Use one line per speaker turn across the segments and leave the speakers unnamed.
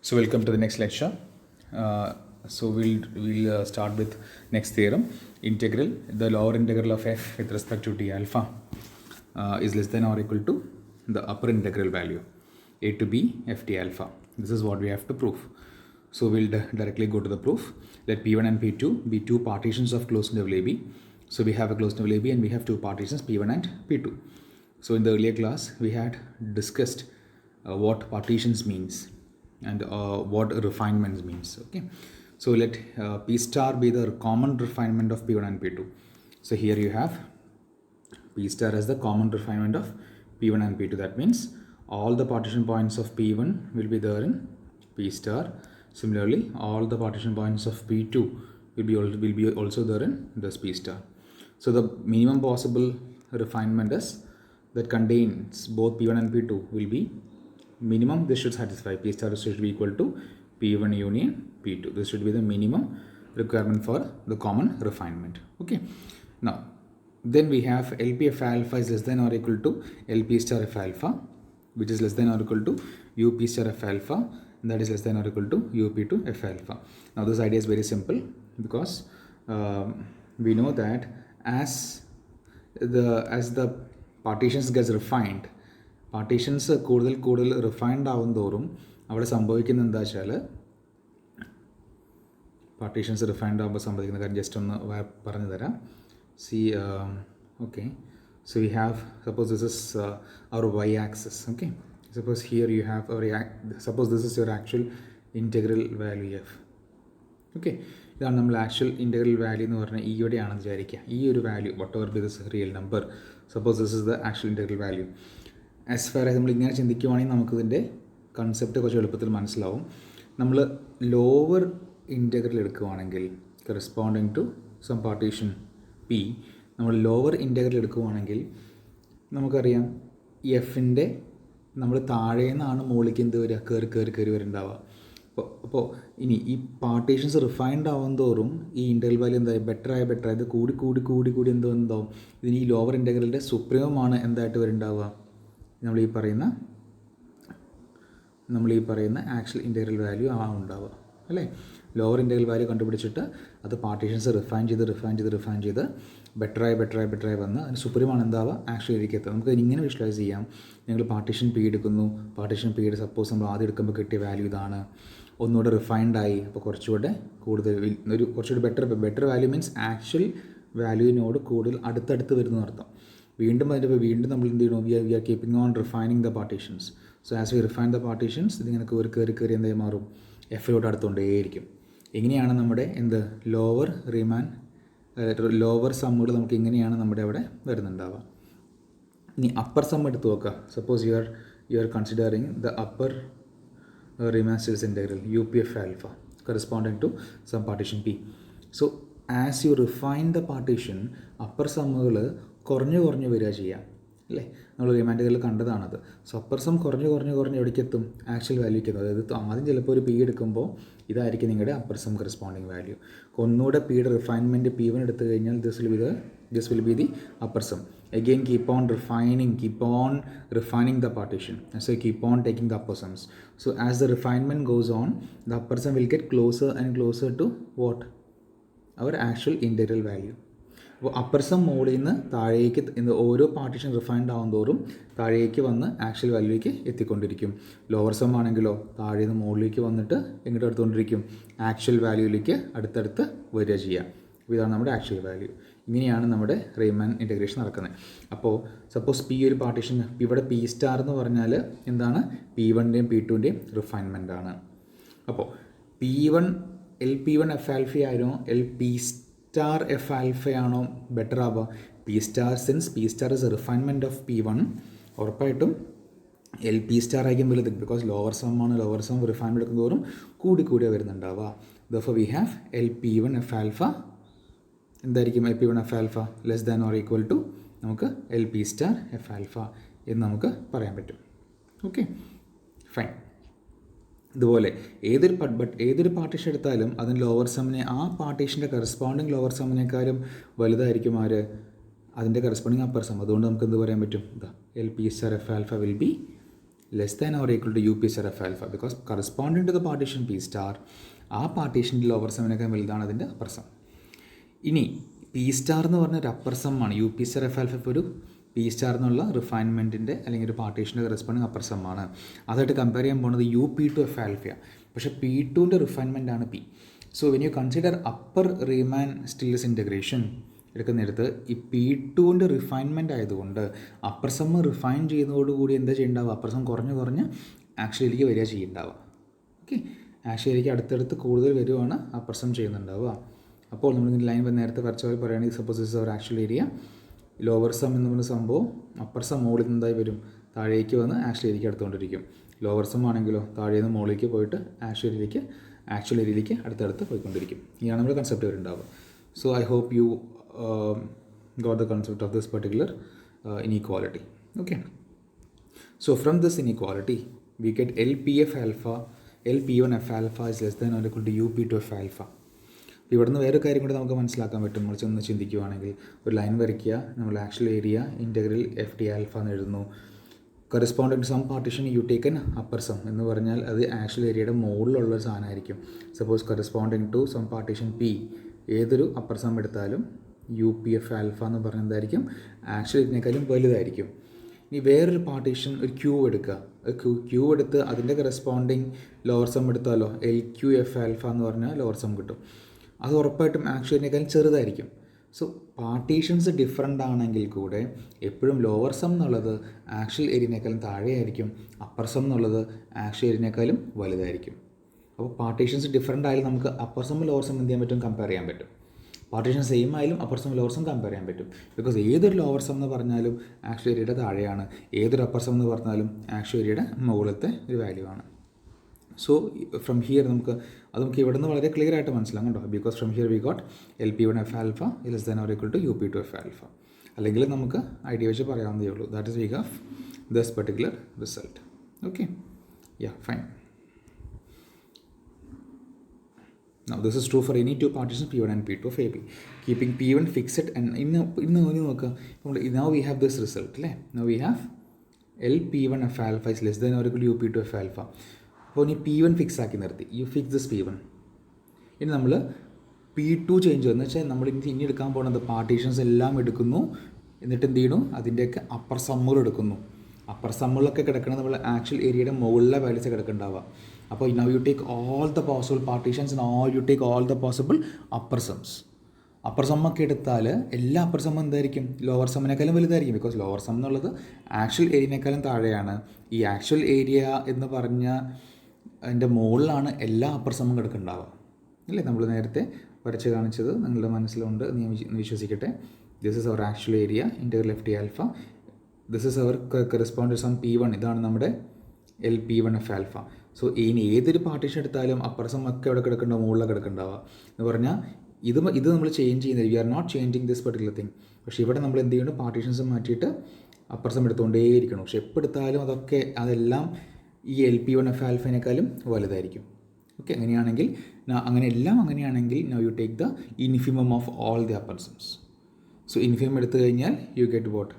So welcome to the next lecture. We'll start with next theorem. Integral, the lower integral of f with respect to d alpha is less than or equal to the upper integral value a to b f d alpha. This is what we have to prove. So we'll directly go to the proof. Let p1 and p2 be two partitions of closed interval ab. So we have a closed interval ab and we have two partitions p1 and p2. So in the earlier class we had discussed what partitions means and what refinements means. Okay, so let p star be the common refinement of p1 and p2. So here you have p star as the common refinement of p1 and p2. That means all the partition points of p1 will be there in p star. Similarly, all the partition points of p2 will be also there in this p star. So the minimum possible refinement is that contains both p1 and p2 will be minimum. This should satisfy p star should be equal to p1 union p2. This should be the minimum requirement for the common refinement. Okay, now then we have LP f alpha is less than or equal to LP star f alpha, which is less than or equal to UP star f alpha, and that is less than or equal to UP to f alpha. Now this idea is very simple because we know that as the partitions gets refined, partitions കൂടുതൽ refined ആവും തോറും അവിടെ സംഭവിക്കുന്ന എന്താ വെച്ചാൽ partitions refined ആകുമ്പോൾ സംഭവിക്കുന്ന കാര്യം ജസ്റ്റ് ഒന്ന് പറഞ്ഞു തരാം. Okay, so we have, suppose this is our y-axis. Okay, suppose here you have suppose this is your actual integral value f. Okay, ഇതാണ് നമ്മൾ ആക്ച്വൽ ഇൻ്റഗ്രൽ വാല്യൂ എന്ന് പറഞ്ഞാൽ ഇവിടെയാണെന്ന് വിചാരിക്കുക. ഈ ഒരു value whatever be this real number, suppose this is the actual integral value. As far as നമ്മൾ ഇങ്ങനെ ചിന്തിക്കുവാണെങ്കിൽ നമുക്കിതിൻ്റെ കൺസെപ്റ്റ് കുറച്ച് എളുപ്പത്തിൽ മനസ്സിലാവും. നമ്മൾ ലോവർ ഇൻ്റഗ്രൽ എടുക്കുകയാണെങ്കിൽ corresponding to some partition p, നമ്മൾ ലോവർ ഇൻ്റഗ്രൽ എടുക്കുകയാണെങ്കിൽ നമുക്കറിയാം എഫിൻ്റെ നമ്മൾ താഴെ നിന്നാണ് മുകളിലേക്ക് എന്ത് വരിക, കയറി വരുന്നുണ്ടാവുക. അപ്പോൾ ഇനി ഈ പാർട്ടീഷൻസ് റിഫൈൻഡ് ആവും തോറും ഈ ഇൻ്റഗ്രൽ വാല്യൂ എന്തായി ബെറ്റർ ആയത് കൂടി എന്താവും ഇതിന് ഈ ലോവർ ഇൻ്റഗ്രലിൻ്റെ സുപ്രീമമാണ് എന്തായിട്ട് വരുന്നുണ്ടാവുക, നമ്മൾ ഈ പറയുന്ന ആക്ച്വൽ ഇൻ്റഗ്രൽ വാല്യൂ ഉണ്ടാവുക അല്ലേ. ലോവർ ഇൻ്റഗ്രൽ വാല്യൂ കണ്ടുപിടിച്ചിട്ട് അത് പാർട്ടീഷൻസ് റിഫൈൻ ചെയ്ത് ബെറ്ററായി വന്ന് അതിന് സുപ്രീമാണ് എന്താവുക ആക്ച്വൽ ഇരിക്കത്തുക. നമുക്ക് ഇങ്ങനെ വിഷ്വലൈസ് ചെയ്യാം. നിങ്ങൾ പാർട്ടീഷൻ പി എടുക്കുന്നു, പാർട്ടീഷൻ പിയുടെ സപ്പോസ് നമ്മൾ ആദ്യം എടുക്കുമ്പോൾ കിട്ടിയ വാല്യൂ ഇതാണ്, ഒന്നുകൂടെ റിഫൈൻഡായി, അപ്പോൾ കുറച്ചുകൂടെ ബെറ്റർ വാല്യൂ മീൻസ് ആക്ച്വൽ വാല്യൂവിനോട് കൂടുതൽ അടുത്തടുത്ത് വരുന്ന അർത്ഥം. വീണ്ടും നമ്മൾ എന്ത് ചെയ്യണം, we are keeping on refining the partitions. So as we refine the partitions ഇതിങ്ങനെ കയറി എന്തായി മാറും, എഫിലോട്ട് അടുത്തുകൊണ്ടേയിരിക്കും. ഇങ്ങനെയാണ് നമ്മുടെ ലോവർ സമ്മുകൾ നമുക്ക് ഇങ്ങനെയാണ് നമ്മുടെ അവിടെ വരുന്നുണ്ടാവുക. ഇനി അപ്പർ സം എടുത്ത് നോക്കുക. Suppose you are considering the upper Riemann Stieltjes integral U P F alpha corresponding to some partition P. So as you refine the partition upper സമ്മുകൾ കുറഞ്ഞു വരിക ചെയ്യാം അല്ലേ. നമ്മൾ റിമാൻഡുകളിൽ കണ്ടതാണത്. സോ അപ്പർ സം കുറഞ്ഞ് എവിടേക്കെത്തും, ആക്ച്വൽ വാല്യൂക്ക് എത്തും. അതായത് ആദ്യം ചിലപ്പോൾ ഒരു പി എടുക്കുമ്പോൾ ഇതായിരിക്കും നിങ്ങളുടെ അപ്പർ സം കറസ്പോണ്ടിങ് വാല്യൂ. ഒന്നുകൂടെ പിയുടെ റിഫൈൻമെൻറ്റ് P1 എടുത്തു കഴിഞ്ഞാൽ this will be the upper sum. Again keep on refining the partition. So keep on taking the upper sums. So as the refinement goes on, the upper sum will get closer and closer to what? Our actual integral value. അപ്പോൾ upper some മുകളിൽ നിന്ന് താഴേക്ക് ഓരോ partition refined ആവും തോറും താഴേക്ക് വന്ന് actual വാല്യൂയിലേക്ക് എത്തിക്കൊണ്ടിരിക്കും. Lower some ആണെങ്കിലോ താഴെ നിന്ന് മുകളിലേക്ക് വന്നിട്ട് എങ്ങോട്ട് എടുത്തുകൊണ്ടിരിക്കും, ആക്ച്വൽ വാല്യൂയിലേക്ക് അടുത്തടുത്ത് വരിക ചെയ്യുക. അപ്പോൾ ഇതാണ് നമ്മുടെ ആക്ച്വൽ വാല്യൂ. ഇങ്ങനെയാണ് നമ്മുടെ റീമാൻ ഇൻ്റഗ്രേഷൻ നടക്കുന്നത്. അപ്പോൾ സപ്പോസ് പി ഒരു പാർട്ടീഷൻ, ഇവിടെ പി സ്റ്റാർ എന്ന് പറഞ്ഞാൽ എന്താണ്, P1ൻ്റെയും P2ൻ്റെയും റിഫൈൻമെൻ്റ് ആണ്. അപ്പോൾ P1 LP1 എഫ് ആൽഫ ആയിരുന്നോ LP സ്റ്റാർ എഫ് ആൽഫയാണോ ബെറ്റർ ആവുക? P star is A refinement of P1, ഉറപ്പായിട്ടും LP സ്റ്റാർ ആയിരിക്കും വലുത്. ബിക്കോസ് ലോവർ സം റിഫൈൻമെൻറ്റ് എടുക്കും തോറും കൂടി വരുന്നുണ്ടാവുക. Therefore we have LP1 F alpha എന്തായിരിക്കും, LP1 F alpha less than or equal to നമുക്ക് LP സ്റ്റാർ എഫ് ആൽഫ എന്ന് നമുക്ക് പറയാൻ പറ്റും. Okay, fine. ഇതുപോലെ ഏതൊരു പാർട്ടീഷൻ എടുത്താലും അതിന് ലോവർ സമ്മിനെ ആ പാർട്ടീഷൻ്റെ കറസ്പോണ്ടിങ് ലോവർ സമ്മിനേക്കാളും വലുതായിരിക്കും അതിൻ്റെ കറസ്പോണ്ടിങ് അപ്പർ സം. അതുകൊണ്ട് നമുക്ക് എന്ത് പറയാൻ പറ്റും, LP star F alpha will be less than or equal to u p star F alpha because corresponding to the partition p star ആ പാർട്ടീഷൻ്റെ ലോവർ സമ്മിനേക്കാൾ വലുതാണ് അതിൻ്റെ അപ്പർ സം. ഇനി പി സ്റ്റാർ എന്ന് പറഞ്ഞ ഒരു അപ്പർ സം ആണ്. U p star F alpha ഇപ്പോൾ ഒരു പി സ്റ്റാർ എന്നുള്ള റിഫൈൻമെൻറ്റിൻ്റെ അല്ലെങ്കിൽ ഒരു പാർട്ടീഷൻ്റെ കറസ്പോണ്ടിങ് അപ്പർ സം ആണ്. അതായിട്ട് കമ്പയർ ചെയ്യാൻ പോകുന്നത് യു പി ടു എഫ് ആൽഫയാണ്. പക്ഷേ പി ടുവിൻ്റെ റിഫൈൻമെൻ്റ് ആണ് P. So when you consider upper Riemann Stieltjes integration എടുക്കുന്നിടത്ത് ഈ പി ടുവിൻ്റെ റിഫൈൻമെൻറ്റ് ആയതുകൊണ്ട് അപ്പർ സമ്മ് റിഫൈൻ ചെയ്യുന്നതോടുകൂടി എന്താ ചെയ്യുന്നുണ്ടാവുക, അപ്പർ സം കുറഞ്ഞ് ആക്ച്വലിലേക്ക് വരിക ചെയ്യുന്നുണ്ടാവുക. ഓക്കെ, ആക്ച്വലിലേക്ക് അടുത്തടുത്ത് കൂടുതൽ വരുവാണ് അപ്പർ സം ചെയ്യുന്നുണ്ടാവുക. അപ്പോൾ നമ്മൾ ലൈൻ നേരത്തെ വരച്ച പോലെ പറയുകയാണെങ്കിൽ suppose is our actual area, lower sum എന്ന് പറഞ്ഞ സംഭവം അപ്പർ സം മുകളിൽ നിന്നായി വരും, താഴേക്ക് വന്ന് ആക്ച്വൽ ഏരിയയ്ക്ക് അടുത്തുകൊണ്ടിരിക്കും. ലോവർ സം ആണെങ്കിലോ താഴെ നിന്ന് മുകളിലേക്ക് പോയിട്ട് ആക്ച്വൽ ഏരിയയിലേക്ക് അടുത്തടുത്ത് പോയിക്കൊണ്ടിരിക്കും. ഇതാണ് നമ്മുടെ കൺസെപ്റ്റ് വരുന്നുണ്ടാവുക. So I hope you got the concept of this particular inequality. Okay, so from this inequality we get LPF alpha, LP1F alpha is less than or equal to UP2F alpha. അപ്പോൾ ഇവിടുന്ന് വേറെ കാര്യം കൂടി നമുക്ക് മനസ്സിലാക്കാൻ പറ്റും. നമ്മൾ ചെന്ന് ചിന്തിക്കുകയാണെങ്കിൽ ഒരു ലൈൻ വരയ്ക്കുക, നമ്മൾ actual area integral F T alpha എന്ന് എഴുതുന്നു. Corresponding to some partition you taken upper sum എന്ന് പറഞ്ഞാൽ അത് ആക്ച്വൽ ഏരിയയുടെ മുകളിലുള്ളൊരു സാധനമായിരിക്കും. Suppose corresponding to some partition P ഏതൊരു അപ്പർ സം എടുത്താലും യു പി എഫ് ആൽഫ എന്ന് പറഞ്ഞാൽ എന്തായിരിക്കും, ആക്ച്വൽ ഇതിനേക്കാളും വലുതായിരിക്കും. ഇനി വേറൊരു പാർട്ടീഷൻ ഒരു ക്യൂ എടുക്കുക, ക്യൂ എടുത്ത് അതിൻ്റെ കറസ്പോണ്ടിങ് ലോവർ സം എടുത്താലോ എൽ ക്യൂ എഫ് ആൽഫ എന്ന് പറഞ്ഞാൽ ലോവർ സം കിട്ടും. അത് ഉറപ്പായിട്ടും ആക്ച്വലിനേക്കാളും ചെറുതായിരിക്കും. സോ പാർട്ടീഷൻസ് ഡിഫറെൻ്റ് ആണെങ്കിൽ കൂടെ എപ്പോഴും ലോവർ സം എന്നുള്ളത് ആക്ച്വൽ ഏരിയനേക്കാളും താഴെയായിരിക്കും, അപ്പർ സം എന്നുള്ളത് ആക്ച്വൽ ഏരിയനേക്കാളും വലുതായിരിക്കും. അപ്പോൾ പാർട്ടീഷൻസ് ഡിഫറെൻ്റ് ആയാലും നമുക്ക് അപ്പർ സമ്മും ലോവർ സം എന്ത് ചെയ്യാൻ പറ്റും, കമ്പയർ ചെയ്യാൻ പറ്റും. പാർട്ടീഷൻ സെയിം ആയാലും upper sum lower sum compare ചെയ്യാൻ പറ്റും. ബിക്കോസ് ഏതൊരു ലോവർ സം എന്ന് പറഞ്ഞാലും ആക്ച്വൽ ഏരിയയുടെ താഴെയാണ്, ഏതൊരു അപ്പർ സം എന്ന് പറഞ്ഞാലും ആക്ച്വൽ ഏരിയയുടെ മുകളിലത്തെ ഒരു വാല്യൂ ആണ്. സോ ഫ്രം ഹിയർ നമുക്ക് ഇവിടെ നിന്ന് വളരെ ക്ലിയർ ആയിട്ട് മനസ്സിലാകും കേട്ടോ. Because from here we got LP1F alpha less than or equal to UP2F alpha. അല്ലെങ്കിൽ നമുക്ക് ഐഡിയ വെച്ച് പറയാവുന്നതേ ഉള്ളൂ. That is we have this particular result. Okay, yeah fine. Now this is true for any two partitions P1 and P2 of AB. Keeping P1 fixed and now we have this result. Now we have LP1F alpha is less than or equal to UP2F alpha. അപ്പോൾ ഇനി P1 fix ആക്കി നിർത്തി, U fix this P1. ഇനി നമ്മൾ P2 change എന്ന് വെച്ചാൽ നമ്മൾ ഇനി എടുക്കാൻ പോകുന്നത് പാർട്ടീഷൻസ് എല്ലാം എടുക്കുന്നു, എന്നിട്ട് എന്ത് ചെയ്യണു, അതിൻ്റെയൊക്കെ അപ്പർ സമ്മുകൾ എടുക്കുന്നു. അപ്പർ സമ്മുകളൊക്കെ കിടക്കുന്നത് നമ്മൾ ആക്ച്വൽ ഏരിയയുടെ മുകളിലെ വാല്യൂസ് കിടക്കുന്നുണ്ടാവുക. അപ്പോൾ now you take all the possible partitions and you take all the possible upper sums. Upper സമ്മൊക്കെ എടുത്താൽ എല്ലാ അപ്പർ സമ്മും എന്തായിരിക്കും, ലോവർ സമ്മിനേക്കാളും വലുതായിരിക്കും. ബിക്കോസ് ലോവർ സം എന്നുള്ളത് ആക്ച്വൽ ഏരിയനേക്കാളും താഴെയാണ്. ഈ ആക്ച്വൽ ഏരിയ എന്ന് പറഞ്ഞ അതിൻ്റെ മുകളിലാണ് എല്ലാ അപ്പർ സമ്മും കിടക്കുന്നുണ്ടാവുക അല്ലേ. നമ്മൾ നേരത്തെ വരച്ച് കാണിച്ചത് നിങ്ങളുടെ മനസ്സിലുണ്ട് എന്ന് വിശ്വസിക്കട്ടെ. This is our actual area integral F T alpha. This is our correspond sum P1. ഇതാണ് നമ്മുടെ LP1F alpha. സോ ഇനി ഏതൊരു പാർട്ടീഷൻ എടുത്താലും അപ്പർ സം ഒക്കെ എവിടെ കിടക്കുന്നുണ്ടാവും, മുകളിൽ കിടക്കുന്നുണ്ടാവുക എന്ന് പറഞ്ഞാൽ ഇത് നമ്മൾ ചേഞ്ച് ചെയ്യുന്നത്, we are not changing this particular thing. പക്ഷേ ഇവിടെ നമ്മൾ എന്ത് ചെയ്യണം, പാർട്ടീഷൻസ് മാറ്റിയിട്ട് അപ്പർ സം എടുത്തുകൊണ്ടേയിരിക്കണം. പക്ഷെ എപ്പോൾ എടുത്താലും അതെല്ലാം ഈ LP1F alpha വലുതായിരിക്കും. ഓക്കെ, അങ്ങനെയാണെങ്കിൽ now you take the infimum of all the upper സംസ്. സോ ഇൻഫിമം എടുത്തു കഴിഞ്ഞാൽ യു ഗെറ്റ് വാട്ട്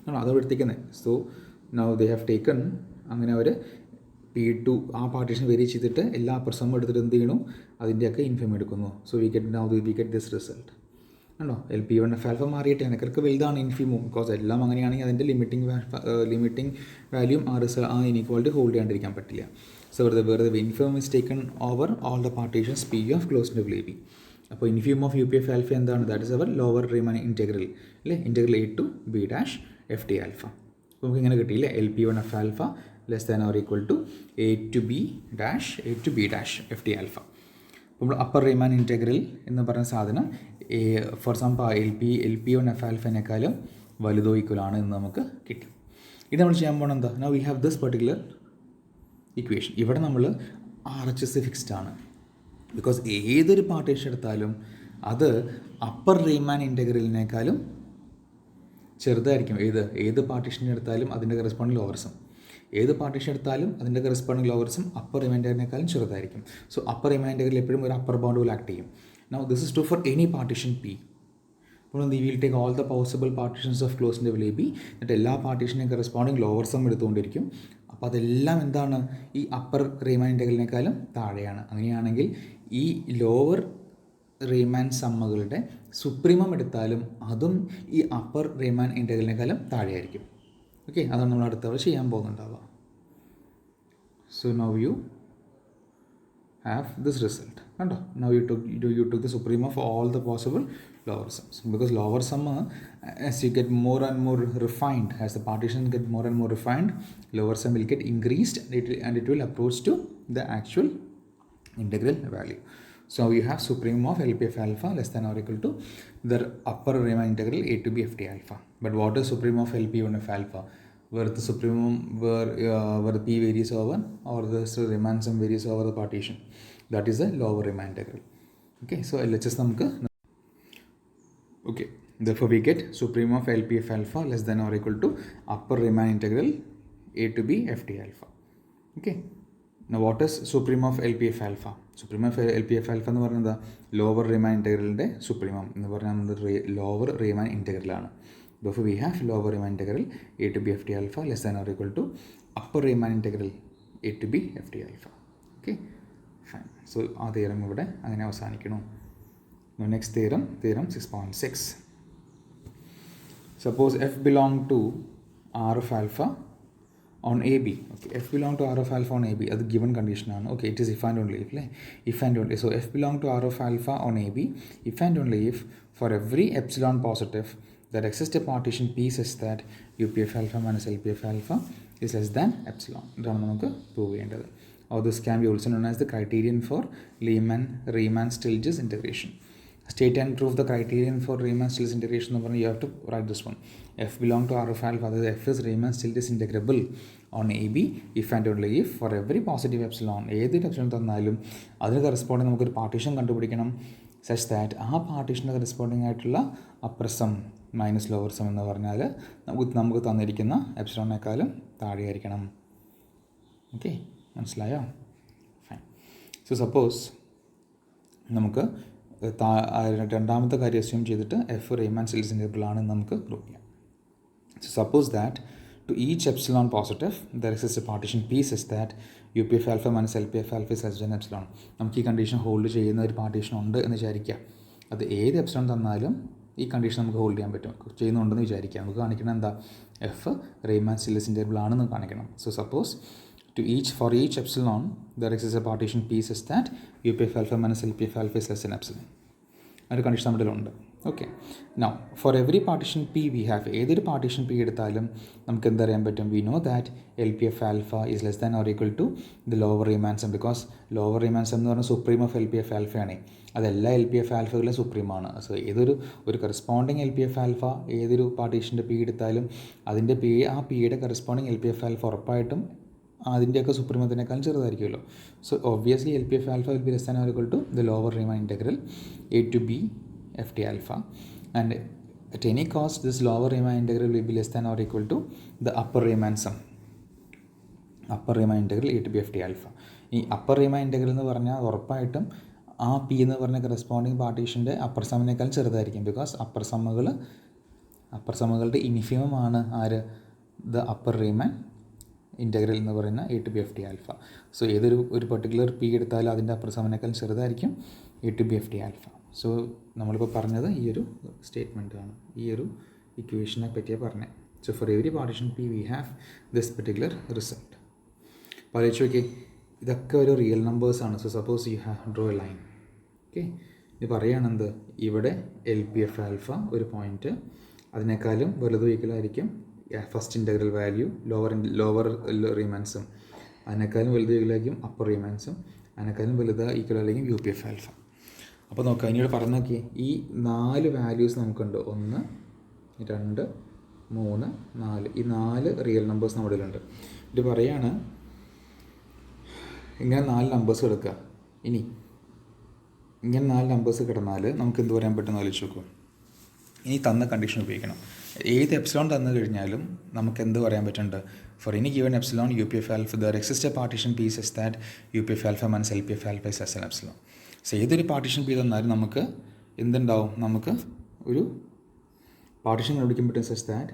ആണോ അതവിടെ എടുത്തേക്കുന്നത്. So now they have taken, അങ്ങനെ അവർ P2 ആ പാർട്ടീഷൻ വേരി ചെയ്തിട്ട് എല്ലാ അപ്പർ സമ്മും എടുത്തിട്ട് എന്ത് ചെയ്യണു, അതിൻ്റെയൊക്കെ ഇൻഫിമം എടുക്കുന്നു. So we get this result ആണോ. LP1F alpha മാറിയിട്ട് എനിക്കൊക്കെ വലുതാണ് ഇൻഫിമം. ബിക്കോസ് എല്ലാം അങ്ങനെയാണെങ്കിൽ അതിൻ്റെ ലിമിറ്റിംഗ് വാല്യൂം ആ ഇനീക്വാളിറ്റി ഹോൾഡ് ചെയ്യാണ്ടിരിക്കാൻ പറ്റില്ല. സോ വെറുതെ infimum is taken over all the partitions P of close to AB. അപ്പോൾ ഇൻഫിമം ഓഫ് UPF alpha എന്താണ്, that is our lower Riemann integral അല്ലേ, integral A to B dash FT alpha. അപ്പോൾ നമുക്ക് ഇങ്ങനെ കിട്ടിയില്ലേ, LP1F alpha less than or equal to A to B dash FT alpha. അപ്പോൾ നമ്മൾ upper റിമാൻ integral എന്ന് പറഞ്ഞ സാധനം ഫോർ സം LP1F alpha വലുതോ ഈക്വൽ ആണ് എന്ന് നമുക്ക് കിട്ടി. ഇത് നമ്മൾ ചെയ്യാൻ പോകണം എന്താ, now we have this particular equation. ഇവിടെ നമ്മൾ RHS ഫിക്സ്ഡ് ആണ്. ബിക്കോസ് ഏതൊരു പാർട്ടീഷൻ എടുത്താലും അത് അപ്പർ റീമാൻ ഇൻറ്റഗ്രലിനേക്കാളും ചെറുതായിരിക്കും. ഏത് പാർട്ടീഷൻ എടുത്താലും അതിൻ്റെ കറസ്പോണ്ടിങ് ലോവർ സം, ഏത് പാർട്ടീഷൻ എടുത്താലും അതിൻ്റെ കറസ്പോണ്ടിങ് ലോവർ സം അപ്പർ റിമൈൻഡറിനേക്കാളും ചെറുതായിരിക്കും. സോ അപ്പർ റിമൈൻഡറിൽ എപ്പോഴും ഒരു അപ്പർ ബൗണ്ട് വിൽ ആക്ട് ചെയ്യും. Now this is true for any partition P. അപ്പോൾ we will take all the possible partitions of closed interval AB, എന്നിട്ട് എല്ലാ പാർട്ടീഷനെയും കറസ്പോണ്ടിങ് ലോവർ സം എടുത്തുകൊണ്ടിരിക്കും. അപ്പോൾ അതെല്ലാം എന്താണ്, ഈ അപ്പർ റീമാൻ ഇൻ്റഗ്രലിനേക്കാളും താഴെയാണ്. അങ്ങനെയാണെങ്കിൽ ഈ ലോവർ റീമാൻ സമ്മുകളുടെ സുപ്രീമം എടുത്താലും അതും ഈ അപ്പർ റീമാൻ ഇൻ്റഗ്രലിനേക്കാളും താഴെയായിരിക്കും. ഓക്കെ, അതാണ് നമ്മൾ അടുത്തവർ ചെയ്യാൻ പോകുന്നുണ്ടാവുക. So now you have this result. And now you took the supreme of all the possible lower sums, because lower sum, as you get more and more refined, as the partitions get more and more refined, lower sum will get increased and it will approach to the actual integral value. So you have supreme of LP of alpha less than or equal to the upper Riemann integral a to b f t alpha. But what is supreme of LP1 of alpha? Where the supremum, where the p varies over, or the Riemann sum varies over the partition. That is a lower Riemann integral. Okay, so LHS namukku. Okay, therefore we get supreme of LP of alpha less than or equal to upper Riemann integral a to b f t alpha. Okay, now what is supreme of LP of alpha? Supreme of LP of alpha എന്ന് പറയുന്നത് lower Riemann integralന്റെ supremum എന്ന് പറഞ്ഞാൽ lower Riemann integral ആണ്. Therefore we have lower Riemann integral a to b f t alpha less than or equal to upper Riemann integral a to b f t alpha. Okay, fine. So ആ theorem ഇവിടെ അങ്ങനെ അവസാനിക്കുന്നു. Next theorem 6.6. Suppose f belong to R of alpha on AB. Okay, f belong to R of alpha on AB, അത് given condition ആണ്. Okay, it is if and only if, if and only. So f belong to R of alpha on AB if and only if for every epsilon positive that exists a partition P such that UP of alpha minus LP of alpha is less than epsilon. ഇതാണ് നമുക്ക് prove ചെയ്യേണ്ടത്. Or this can be also known as the criterion for Riemann-Stieltjes integration. State and prove the criterion for Riemann-Stieltjes integration. You have to write this one. F belong to R of alpha, that is f is Riemann-Stieltjes integrable on AB if and only if for every positive epsilon, ഏതൊരു epsilon തന്നാലും അതിന് corresponding നമുക്കൊരു partition കണ്ടുപിടിക്കണം such that ആ പാർട്ടീഷന് corresponding ആയിട്ടുള്ള upper sum minus lower sum എന്ന് പറഞ്ഞാൽ നമുക്ക് തന്നിരിക്കുന്ന എപ്സിലോണിനേക്കാളും താഴെയായിരിക്കണം. ഓക്കെ, മനസ്സിലായോ? ഫൈൻ. സോ സപ്പോസ് നമുക്ക് രണ്ടാമത്തെ കാര്യം അസ്യൂം ചെയ്തിട്ട് എഫ് Riemann-Stieltjes integral ആണെന്ന് നമുക്ക് പ്രൂവ് ചെയ്യാം. So suppose that to each epsilon positive there exists a partition P such that UP of alpha minus LP of alpha is less than epsilon. നമുക്ക് ഈ condition hold ചെയ്യുന്ന ഒരു partition ഉണ്ട് എന്ന് വിചാരിക്കുക. അത് ഏത് എപ്സിലോൺ തന്നാലും ഈ കണ്ടീഷൻ നമുക്ക് ഹോൾഡ് ചെയ്യാൻ പറ്റും, ചെയ്യുന്നുണ്ടെന്ന് വിചാരിക്കുക. നമുക്ക് കാണിക്കണം എന്താ, എഫ് Riemann-Stieltjes integral ആണെന്ന് കാണിക്കണം. So suppose for each epsilon there exists a partition P such that UP of alpha minus LP of alpha is less than epsilon. ഒരു കണ്ടീഷൻ നമ്മുടെ ഉണ്ട്. Okay, now for every partition P we have, ഏതൊരു partition P എടുത്താലും നമുക്ക് എന്തറിയാൻ പറ്റും, we know that L P F alpha is less than or equal to the lower Riemann sum, because lower Riemann sum എന്ന് പറഞ്ഞാൽ supremum of L P F ആൽഫയാണ്. അതെല്ലാ L P F ആൽഫകളിലും സുപ്രീമാണ്. സോ ഒരു corresponding L P F alpha ഏതൊരു പാർട്ടീഷൻ്റെ P എടുത്താലും അതിൻ്റെ ആ പിയുടെ corresponding L P F alpha ഉറപ്പായിട്ടും അതിൻ്റെയൊക്കെ സുപ്രീമത്തിനേക്കാളും ചെറുതായിരിക്കുമല്ലോ. So obviously L P F alpha will be less than or equal to the lower Riemann integral a to b f t alpha, and at any cost this lower Riemann integral will be less than or equal to the upper Riemann sum, upper Riemann integral a to b f t alpha. ഈ upper Riemann integral എന്ന് പറഞ്ഞാൽ ഉറപ്പായിട്ടും ആ P എന്ന് പറഞ്ഞ corresponding പാർട്ടീഷൻ്റെ upper സമ്മിനേക്കാൾ ചെറുതായിരിക്കും, because upper സമ്മുകളുടെ ഇനിഫിമമാണ് ആര്, ദ അപ്പർ Riemann ഇൻ്റഗ്രൽ എന്ന് പറയുന്ന a to B F T alpha. So ഒരു പർട്ടിക്കുലർ പി എടുത്താലും അതിൻ്റെ അപ്പർ സമ്മിനേക്കാൾ ചെറുതായിരിക്കും a to B F T alpha. So നമ്മളിപ്പോൾ പറഞ്ഞത് ഈ ഒരു സ്റ്റേറ്റ്മെൻറ്റാണ്, ഈ ഒരു ഇക്വേഷനെ പറ്റിയാണ് പറഞ്ഞത്. So for every partition P we have this particular result. അപ്പോൾ ആലോചിച്ച് നോക്കി, ഇതൊക്കെ ഒരു റിയൽ നമ്പേഴ്സാണ്. So suppose you have draw a line. Okay, ഇത് പറയുകയാണെന്ത്, ഇവിടെ എൽ പി എഫ് ആൽഫ ഒരു പോയിൻറ്റ്, അതിനേക്കാളും വലുതും ഈക്വലായിരിക്കും first integral value lower Riemann sum, അതിനേക്കാളും വലുത് ഈക്വലായിരിക്കും അപ്പർ Riemann sum, അതിനേക്കാളും വലുത് ഈക്വലായിരിക്കും യു പി എഫ് ആൽഫ. അപ്പോൾ നോക്കാം, ഇനിയോട് പറഞ്ഞു നോക്കിയേ, ഈ 4 വാല്യൂസ് നമുക്കുണ്ട്. 1, 2, 3, 4. ഈ 4 റിയൽ നമ്പേഴ്സ് നമ്മുടെ ഇതിലുണ്ട്. ഇത് പറയാണ് ഇങ്ങനെ 4 നമ്പേഴ്സ് എടുക്കുക. ഇനി ഇങ്ങനെ 4 നമ്പേഴ്സ് കിടന്നാൽ നമുക്ക് എന്ത് പറയാൻ പറ്റുമെന്ന് ആലോചിച്ച് നോക്കും. ഇനി തന്ന കണ്ടീഷൻ ഉപയോഗിക്കണം. ഏത് എപ്സിലോൺ തന്നു കഴിഞ്ഞാലും നമുക്ക് എന്ത് പറയാൻ പറ്റുന്നുണ്ട്, for any given epsilon U P F alpha there exist a partition P such that U P F alpha minus L P F alpha is an epsilon. So ഏതൊരു പാർട്ടീഷൻ പി തന്നാലും നമുക്ക് എന്തുണ്ടാവും, നമുക്ക് ഒരു പാർട്ടീഷൻ കണ്ടുപിടിക്കുമ്പോഴത്തേക്കും such that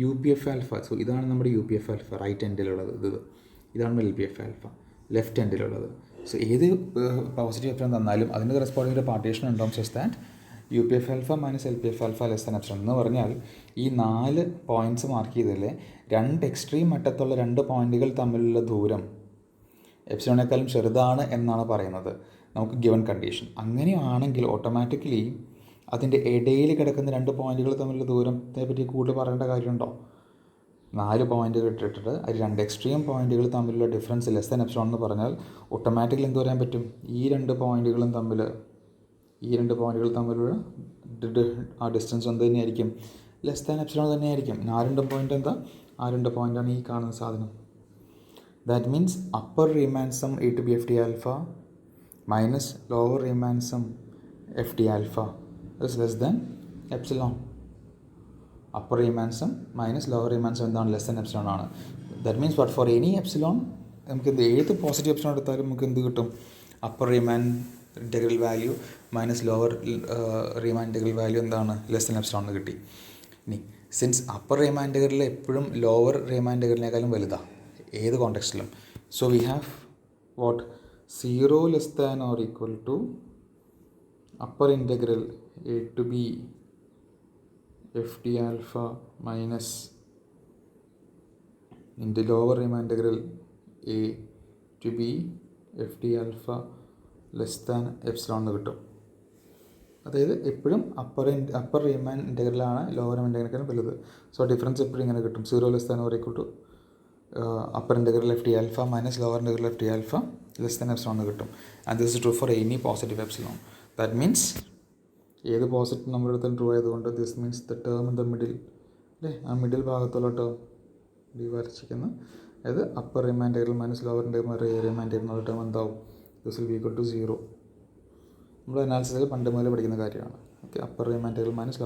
U P F alpha, so ഇതാണ് നമ്മുടെ U P F alpha right എൻഡിലുള്ളത്, ഇതാണ് L P F alpha left എൻഡിലുള്ളത്. സോ ഏത് പോസിറ്റീവ് എപ്സിലോൺ തന്നാലും അതിന് കറസ്പോണ്ടിങ് ഒരു പാർട്ടീഷൻ ഉണ്ടാവും such that U P F alpha minus L P F alpha less than epsilon. എന്ന് പറഞ്ഞാൽ ഈ 4 പോയിൻറ്റ്സ് മാർക്ക് ചെയ്തതിലെ 2 എക്സ്ട്രീം അറ്റത്തുള്ള 2 പോയിൻറ്റുകൾ തമ്മിലുള്ള ദൂരം എപ്സിലോണേക്കാളും ചെറുതാണ് എന്നാണ് പറയുന്നത് നമുക്ക് ഗിവൺ കണ്ടീഷൻ. അങ്ങനെയാണെങ്കിൽ ഓട്ടോമാറ്റിക്കലി അതിൻ്റെ ഇടയിൽ കിടക്കുന്ന 2 പോയിൻറ്റുകൾ തമ്മിലുള്ള ദൂരത്തെ പറ്റി കൂടുതൽ പറയേണ്ട കാര്യമുണ്ടോ? 4 പോയിൻറ്റുകൾ ഇട്ടിട്ട് അതിൽ 2 എക്സ്ട്രീം പോയിൻറ്റുകൾ തമ്മിലുള്ള ഡിഫറൻസ് ലെസ് ദാൻ എപ്സിലോൺ എന്ന് പറഞ്ഞാൽ ഓട്ടോമാറ്റിക്കലി എന്ത് പറയാൻ പറ്റും? ഈ 2 പോയിൻറ്റുകളും തമ്മിലുള്ള ആ ഡിസ്റ്റൻസ് എന്ത് തന്നെയായിരിക്കും? ലെസ് ദാൻ എപ്സിലോൺ തന്നെയായിരിക്കും. ആ 2 പോയിൻ്റ് എന്താ? ആ 2 പോയിൻ്റാണ് ഈ കാണുന്ന സാധനം. That means upper Riemann sum a to B F T alpha minus lower Riemann sum F T alpha is less than epsilon. Upper Riemann sum minus lower Riemann sum എന്താണ്? Less than epsilon ആണ്. That means but for any epsilon നമുക്ക് ഏത് positive epsilon എടുത്താലും നമുക്ക് എന്ത് കിട്ടും? Upper Riemann integral value minus lower Riemann integral value എന്താണ്? Less than epsilon എന്ന് കിട്ടി. ഇനി സിൻസ് അപ്പർ റീമാൻ ഇൻ്റഗ്രൽ എപ്പോഴും ലോവർ റീമാൻ ഇൻ്റഗ്രലിനേക്കാളും വലുതാണ് ഏത് കോണ്ടെക്സ്റ്റിലും. So we have what? 0 less than or equal to upper integral A to B F T alpha minus ഇൻ്റെ lower Riemann integral A to B F T alpha less than epsilon എന്ന് കിട്ടും. അതായത് എപ്പോഴും upper റീമാൻ ഇൻ്റഗ്രലാണ് lower Riemann ഇൻ്റഗ്രലിനേക്കാളും വലുത്. So difference എപ്പോഴും ഇങ്ങനെ കിട്ടും. 0 less than or equal to upper integral f T alpha minus lower integral f T alpha less than epsilon എന്ന് കിട്ടും. And this is true for any positive epsilon. That means ഏത് positive നമ്മുടെ അടുത്ത് true ആയതുകൊണ്ട് this means the term in the middle, അല്ലേ? ആ middle ഭാഗത്തുള്ള term ഈ വരച്ചിരിക്കുന്ന അതായത് upper Riemann integral minus lower Riemann integral എന്നുള്ള ടേം എന്താവും? This will be equal to 0. നമ്മൾ അനാലിസിസിൽ പണ്ട് മുതൽ പഠിക്കുന്ന കാര്യമാണ്. Okay, upper Riemann integral minus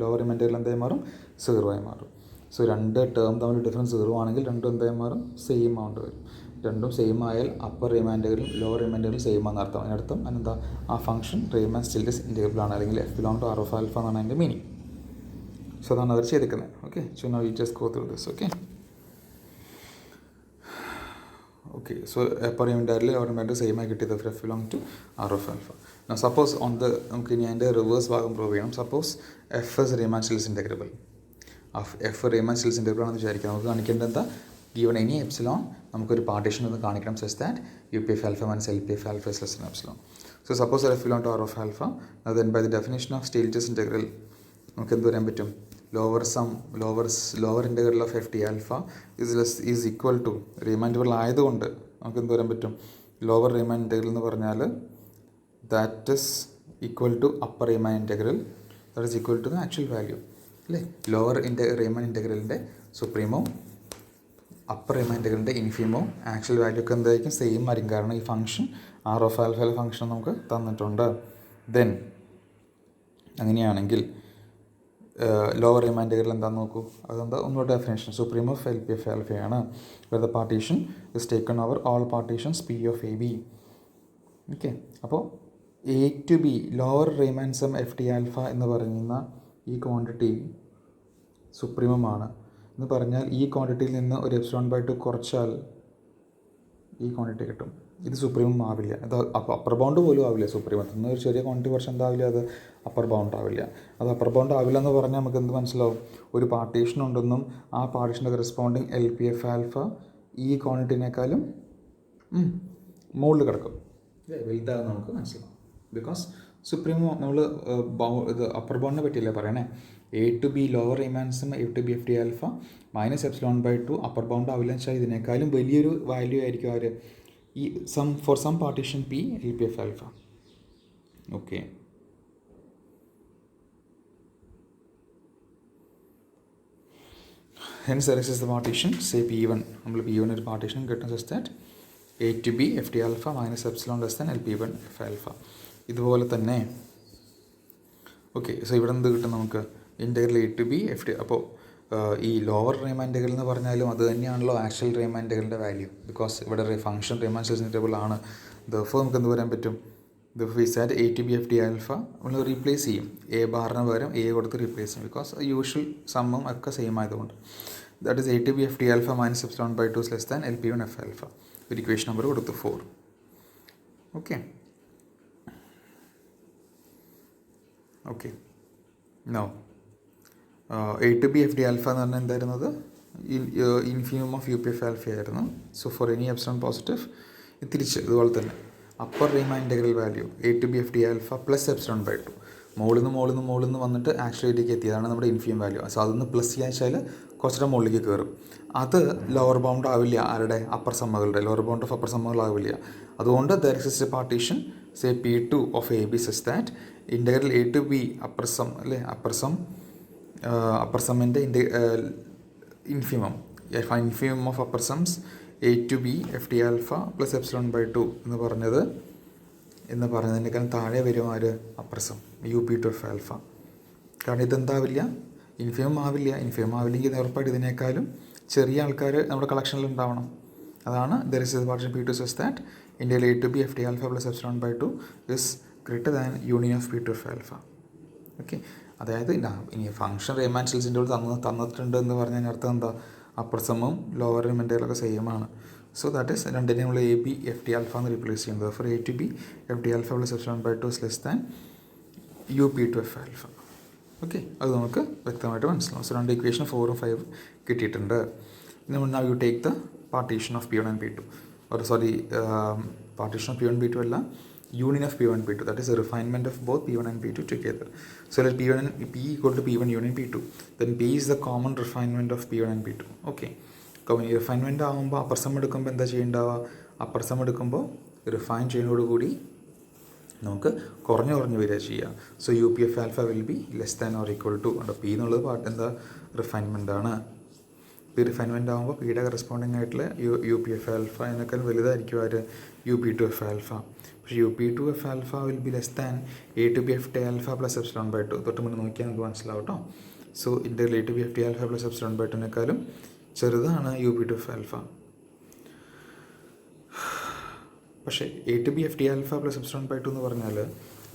lower Riemann integral എന്തായി മാറും? 0 ആയി മാറും. സോ 2 ടേം തമ്മിൽ ഡിഫറൻസ് 0 ആണെങ്കിൽ രണ്ടും എന്തായി മാറും? സെയിം ആവേണ്ടി വരും. രണ്ടും സെയിം ആയാൽ അപ്പർ റീമാൻ ഇൻ്റഗ്രലും ലോവർ റീമാൻ ഇൻ്റഗ്രലും സെയിം ആണെന്ന് അർത്ഥം. അതിനർത്ഥം അതിനെന്താ? ആ function Riemann Stieltjes is integrable ആണ്, അല്ലെങ്കിൽ F belong to R of alpha എന്നാണ് അതിൻ്റെ മീനിങ്. സോ അതാണ് അവർ ചെയ്തിരിക്കുന്നത്. Okay, so now we just go through this. Okay, so upper Riemann integral lower Riemann integral same ആയി കിട്ടിയത് F belong to R of alpha. Suppose നമുക്ക് ഇനി അതിൻ്റെ റിവേഴ്സ് ഭാഗം പ്രൂവ് ചെയ്യണം. Suppose F is Riemann Stieltjes is integrable. F Riemann Stieltjes is integrable ആണെന്ന് വിചാരിക്കാം. നമുക്ക് കാണിക്കേണ്ടത് എന്താ? ഗിവൺ എനി എപ്സിലോൺ നമുക്കൊരു പാർട്ടീഷൻ ഒന്ന് കാണിക്കണം such that U P F alpha minus L P F alpha is less than epsilon. So suppose F belong to R of alpha, then by the definition of Stieltjes integral നമുക്ക് എന്ത് പറയാൻ പറ്റും? Lower integral of F T alpha is equal to Riemann integral ആയതുകൊണ്ട് നമുക്ക് എന്ത് പറയാൻ പറ്റും? Lower Riemann integral എന്ന് പറഞ്ഞാൽ that is equal to upper Riemann integral that is equal to the actual value, അല്ലേ? ലോവർ റീമാൻ ഇൻ്റഗ്രലിൻ്റെ സുപ്രീമോ അപ്പർ റീമാൻ ഇൻ്റഗ്രലിൻ്റെ ഇൻഫീമോ ആക്ച്വൽ വാല്യൂ ഒക്കെ എന്തായിരിക്കും? സെയിം ആയിരിക്കും. കാരണം ഈ ഫംഗ്ഷൻ ആർ ഓഫ് ആൽഫയിലെ ഫംഗ്ഷൻ നമുക്ക് തന്നിട്ടുണ്ട്. ദെൻ അങ്ങനെയാണെങ്കിൽ ലോവർ റീമാൻ ഇൻ്റഗ്രൽ എന്താണെന്ന് നോക്കൂ. അതെന്താ? ഒന്നുകൂടെ definition supremum of L P F ആൽഫയാണ്. Where the partition is taken over all partitions P of A B. Okay, അപ്പോൾ A to B lower Riemann sum F T alpha എന്ന് പറയുന്ന ഈ quantity സുപ്രീമമാണ് എന്ന് പറഞ്ഞാൽ ഈ ക്വാണ്ടിറ്റിയിൽ നിന്ന് ഒരു എപ്സിലോൺ ബൈ 2 കുറച്ചാൽ ഈ ക്വാണ്ടിറ്റി കിട്ടും. ഇത് സുപ്രീമം ആവില്ല. അത് അപ്പർ ബൗണ്ട് പോലും ആവില്ല സുപ്രീമത്തിൽ നിന്ന്. ഒരു ചെറിയ ക്വാണ്ടിറ്റി കുറച്ച് എന്താവില്ല? അത് അപ്പർ ബൗണ്ട് ആവില്ല. അത് അപ്പർ ബൗണ്ട് ആവില്ല എന്ന് പറഞ്ഞാൽ നമുക്ക് എന്ത് മനസ്സിലാവും? ഒരു പാർട്ടീഷൻ ഉണ്ടെന്നും ആ പാർട്ടീഷൻ്റെ corresponding L P F alpha ഈ ക്വാണ്ടിറ്റിനേക്കാളും മുകളിൽ കിടക്കും, വലുതാകും നമുക്ക് മനസ്സിലാവും. ബിക്കോസ് സുപ്രീമോ നമ്മൾ ഇത് അപ്പർ ബൗണ്ടിനെ പറ്റിയല്ലേ പറയണേ. എ ടു ബി ലോവർ റീമാൻസും A to B F T alpha minus epsilon by 2 upper bound ആവില്ല എന്ന് വെച്ചാൽ ഇതിനേക്കാളും വലിയൊരു വാല്യൂ ആയിരിക്കും അവർ ഈ for sum partition P L P F alpha. Okay, hence there is the partition say P1. നമ്മൾ P1 ഒരു പാർട്ടീഷൻ കിട്ടും such that a to B F T alpha minus epsilon less than L P one f alpha. ഇതുപോലെ തന്നെ okay, so ഇവിടെ എന്ത് കിട്ടും നമുക്ക്? Integral A to B F t. അപ്പോൾ ഈ ലോവർ റീമാൻ ഇൻ്റഗ്രൽ എന്ന് പറഞ്ഞാലും അത് തന്നെയാണല്ലോ ആക്ച്വൽ റീമാൻ ഇൻ്റഗ്രലിൻ്റെ വാല്യൂ. ബിക്കോസ് ഇവിടെ ഫംഗ്ഷൻ റീമാൻ സ്റ്റിൽ ഇൻ്റഗ്രബിൾ ആണ്. ദെർഫോർ നമുക്ക് എന്ത് പറയാൻ പറ്റും? we said a to b of d alpha നമ്മൾ റീപ്ലേസ് ചെയ്യും. എ ബാറിന് പകരം എ കൊടുത്ത് റീപ്ലേസ് ചെയ്യും. ബിക്കോസ് യൂഷ്വൽ സമ്മും ഒക്കെ സെയിം ആയതുകൊണ്ട്. That is a to b of d alpha minus epsilon by 2 is less than LP1 f alpha. ഒരു equation number കൊടുത്തു 4. Okay okay no a to b of d alpha എന്ന് പറഞ്ഞാൽ എന്തായിരുന്നത്? Infimum of U P F alpha ആയിരുന്നു. So for any epsilon positive തിരിച്ച് ഇതുപോലെ തന്നെ upper Riemann integral value a to b of d alpha plus epsilon by 2 മുകളിൽ നിന്ന് വന്നിട്ട് ആക്ച്വലിലേക്ക് എത്തിയതാണ് നമ്മുടെ ഇൻഫിനിമം വാല്യൂ. സോ അതൊന്ന് പ്ലസ് ചെയ്യാൻ വെച്ചാൽ കുറച്ചുകൂടെ മുകളിലേക്ക് കയറും. അത് ലോവർ ബൗണ്ട് ആവില്ല. ആരുടെ? അപ്പർ സമ്മകളുടെ ലോവർ ബൗണ്ട് ഓഫ് അപ്പർ സമ്മകളാവില്ല. അതുകൊണ്ട് there exist a partition say P2 of A B such that integral a to b upper sum അല്ലേ അപ്പർ സമ്മിൻ്റെ infimum of upper sums a to b f d alpha plus epsilon by 2 എന്ന് പറഞ്ഞതിനേക്കാൾ താഴെ വരും ആര്? Upper sum UP2 of alpha. കാരണം ഇതെന്താവില്ല? Infimum ആവില്ലെങ്കിൽ ഉറപ്പായിട്ട് ഇതിനേക്കാളും ചെറിയ ആൾക്കാർ നമ്മുടെ കളക്ഷനിൽ ഉണ്ടാവണം. അതാണ് there is a partition P2 such that integral a to b f d alpha plus epsilon by 2 is greater than union of P2 of alpha. Okay, അതായത് ഇനി ഫംഗ്ഷൻ റീമാൻ ഷിൽസിൻ്റെ തന്നിട്ടുണ്ട് എന്ന് പറഞ്ഞാൽ അർത്ഥം എന്താ? അപ്പർ സമ്മും ലോവർ റിമൈൻഡറിലൊക്കെ സെയിം ആണ്. സോ ദാറ്റ് ഈസ് രണ്ടിനെയും നമ്മൾ a b f d alpha എന്ന് റീപ്ലേസ് ചെയ്യുന്നത്. For a to b f d alpha plus epsilon by 2 is less than UP2 of alpha. Okay, അത് നമുക്ക് വ്യക്തമായിട്ട് മനസ്സിലാവും. സോ രണ്ട് ഇക്വേഷൻ 4 5 കിട്ടിയിട്ടുണ്ട്. now you take the partition of P1 and P2 or sorry partition of P1 P2 അല്ല, union of P1 P2, that is a refinement of both P1 and P2 together. So let P equal to P1 union P2, then P is the common refinement of P1 and P2. Okay, ഈ refinement ആകുമ്പോൾ upper some എടുക്കുമ്പോൾ എന്താ ചെയ്യേണ്ടാവുക? Upper some എടുക്കുമ്പോൾ refine ചെയ്യുന്നതോടുകൂടി നമുക്ക് കുറഞ്ഞു വരിക ചെയ്യുക. So UP of alpha will be less than or equal to P എന്നുള്ളത് പാർട്ട് എന്താ? റിഫൈൻമെൻ്റ് ആണ്. ഈ റിഫൈൻമെൻ്റ് ആകുമ്പോൾ പിയുടെ കറസ്പോണ്ടിങ് ആയിട്ടുള്ള UP of alpha എന്നൊക്കെ വലുതായിരിക്കും ആര്? UP2 of alpha. പക്ഷേ UP2 of alpha will be less than a to b of d alpha plus epsilon by 2. തൊട്ട് മുന്നേ നോക്കിയാൽ നമുക്ക് മനസ്സിലാവും കേട്ടോ. So integral a to b of d alpha plus epsilon by 2 ചെറുതാണ് UP2 of alpha. പക്ഷേ a to b of d alpha plus epsilon by 2 എന്ന് പറഞ്ഞാൽ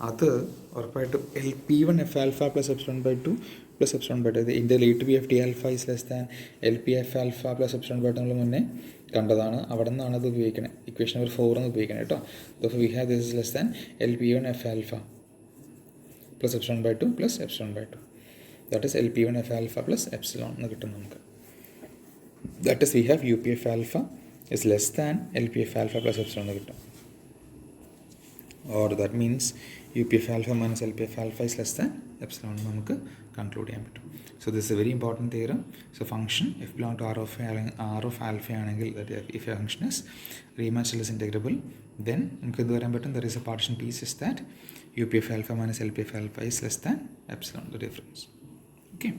അത് ഉറപ്പായിട്ടും LP1 f alpha plus epsilon by 2 plus epsilon by 2. Integral a to b of d alpha is less than LP f alpha plus epsilon by 2 നമ്മൾ മുന്നേ കണ്ടതാണ്. അവിടെ നിന്നാണ് അത് ഉപയോഗിക്കണേ. ഇക്വേഷൻ നമ്പർ 4 എന്ന് ഉപയോഗിക്കണേ കേട്ടോ. അപ്പോൾ we have this is less than LP1 f alpha plus epsilon by 2 plus epsilon by 2. That is LP1 f alpha plus epsilon എന്ന് കിട്ടും നമുക്ക്. That is we have UP of alpha is less than LP of alpha plus epsilon എന്ന് കിട്ടും. Or that means UP of alpha minus LP of alpha is less than epsilon എന്ന് നമുക്ക് conclude ചെയ്യാൻ പറ്റും. So this is a very important theorem. So function f belong to R of alpha ആണെങ്കിൽ, that if a function is Riemann-Stieltjes is integrable, then നമുക്ക് എന്ത് പറയാൻ പറ്റും? There is a partition P is that UP of alpha minus LP of alpha is less than epsilon, the difference. Okay.